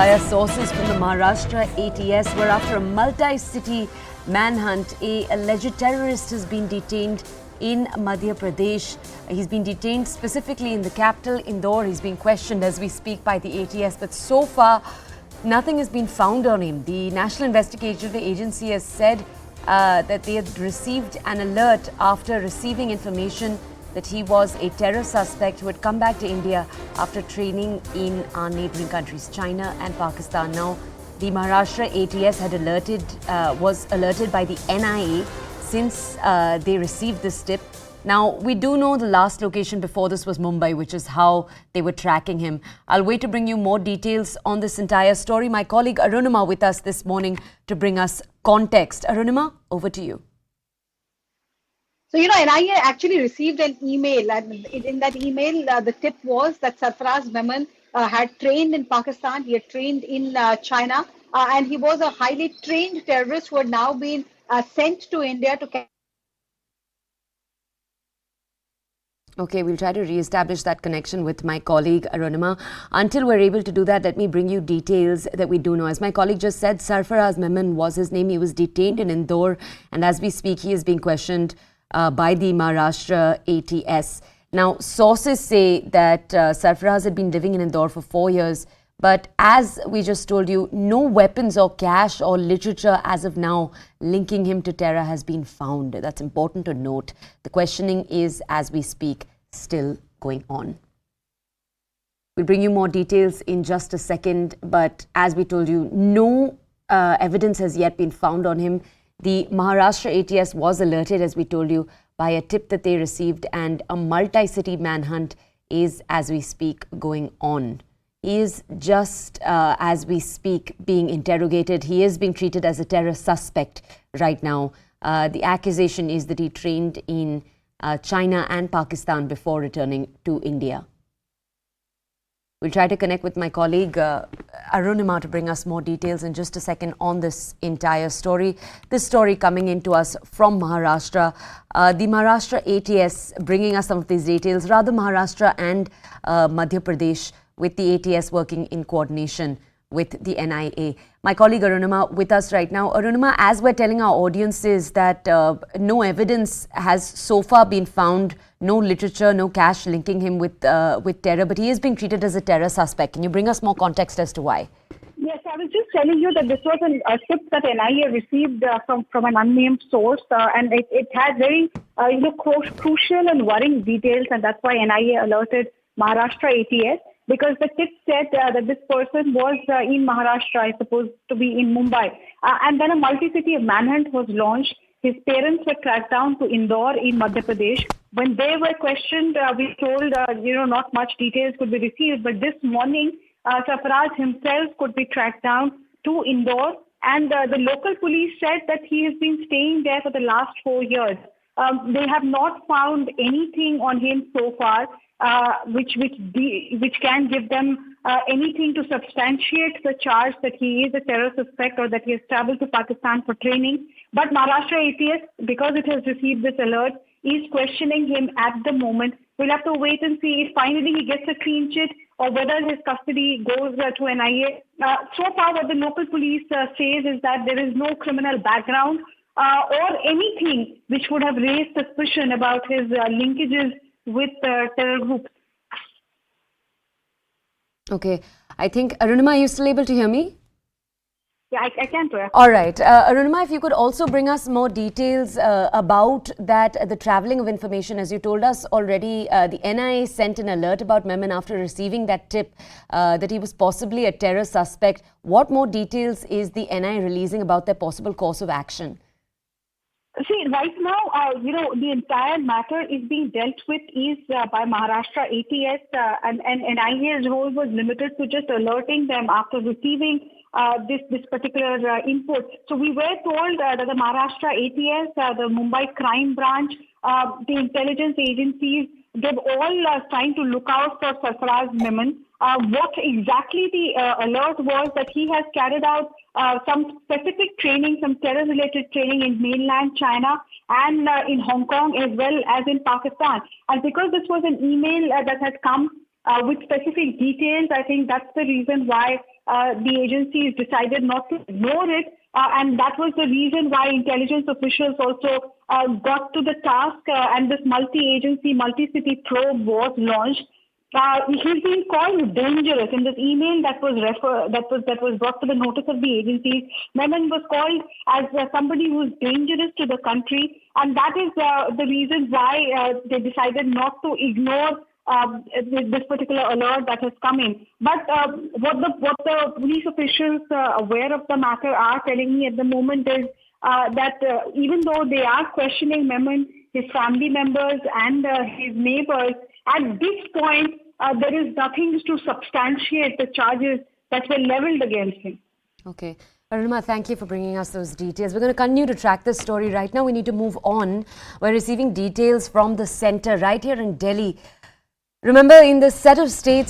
via sources from the Maharashtra ATS, where after a multi-city manhunt, a alleged terrorist has been detained in Madhya Pradesh. He's been detained specifically in the capital, Indore. He's being questioned as we speak by the ATS, but so far nothing has been found on him. The National Investigative Agency has said that they had received an alert after receiving information that he was a terror suspect who had come back to India after training in our neighboring countries, China and Pakistan. Now, the Maharashtra ATS had was alerted by the NIA since they received this tip. Now, we do know the last location before this was Mumbai, which is how they were tracking him. I'll wait to bring you more details on this entire story. My colleague Arunima with us this morning to bring us context. Arunima, over to you. So, NIA actually received an email, and in that email, the tip was that Sarfaraz Memon had trained in Pakistan, he had trained in China, and he was a highly trained terrorist who had now been sent to India to... Okay, we'll try to re-establish that connection with my colleague Arunima. Until we're able to do that, let me bring you details that we do know. As my colleague just said, Sarfaraz Memon was his name. He was detained in Indore, and as we speak, he is being questioned by the Maharashtra ATS. Now, sources say that Sarfaraz had been living in Indore for 4 years, but as we just told you, no weapons or cash or literature as of now linking him to terror has been found. That's important to note. The questioning is, as we speak, still going on. We'll bring you more details in just a second, but as we told you, no evidence has yet been found on him. The Maharashtra ATS was alerted, as we told you, by a tip that they received, and a multi-city manhunt is, as we speak, going on. He is just, as we speak, being interrogated. He is being treated as a terror suspect right now. The accusation is that he trained in China and Pakistan before returning to India. We'll try to connect with my colleague Arunima to bring us more details in just a second on this entire story. This story coming in to us from Maharashtra. The Maharashtra ATS bringing us some of these details, rather Maharashtra and Madhya Pradesh, with the ATS working in coordination with the NIA. My colleague Arunima with us right now. Arunima, as we're telling our audiences that no evidence has so far been found, no literature, no cash linking him with terror, but he is being treated as a terror suspect. Can you bring us more context as to why? Yes, I was just telling you that this was a tip that NIA received from an unnamed source, and it had very crucial and worrying details, and that's why NIA alerted Maharashtra ATS. Because the tip said that this person was in Maharashtra, I suppose to be in Mumbai. And then a multi-city manhunt was launched. His parents were tracked down to Indore in Madhya Pradesh. When they were questioned, we told, not much details could be received. But this morning, Sarfaraz himself could be tracked down to Indore. And the local police said that he has been staying there for the last 4 years. They have not found anything on him so far. Which can give them anything to substantiate the charge that he is a terror suspect or that he has traveled to Pakistan for training. But Maharashtra ATS, because it has received this alert, is questioning him at the moment. We'll have to wait and see if finally he gets a clean chit or whether his custody goes to NIA. So far, what the local police says is that there is no criminal background or anything which would have raised suspicion about his linkages with terror groups. Okay. I think, Arunima, are you still able to hear me? Yeah, I can. All right. Arunima, if you could also bring us more details about that, the travelling of information. As you told us already, the NIA sent an alert about Memon after receiving that tip that he was possibly a terror suspect. What more details is the NIA releasing about their possible course of action? See, right now, the entire matter is being dealt with by Maharashtra ATS, and NIA's role was limited to just alerting them after receiving this particular input. So we were told that the Maharashtra ATS, the Mumbai crime branch, the intelligence agencies, they've all trying to look out for Sarfaraz Memon. What exactly the alert was that he has carried out some specific training, some terror-related training in mainland China and in Hong Kong as well as in Pakistan. And because this was an email that had come with specific details, I think that's the reason why the agencies decided not to ignore it. And that was the reason why intelligence officials also got to the task, and this multi-agency, multi-city probe was launched. He's been called dangerous in this email that was brought to the notice of the agencies. Memon was called as somebody who's dangerous to the country, and that is the reason why they decided not to ignore this particular alert that has come in. But what the police officials aware of the matter are telling me at the moment is that even though they are questioning Memon, his family members and his neighbors, at this point there is nothing to substantiate the charges that were leveled against him. Okay. Arunima, thank you for bringing us those details. We're going to continue to track this story. Right now we need to move on. We're receiving details from the center right here in Delhi. Remember, in the set of states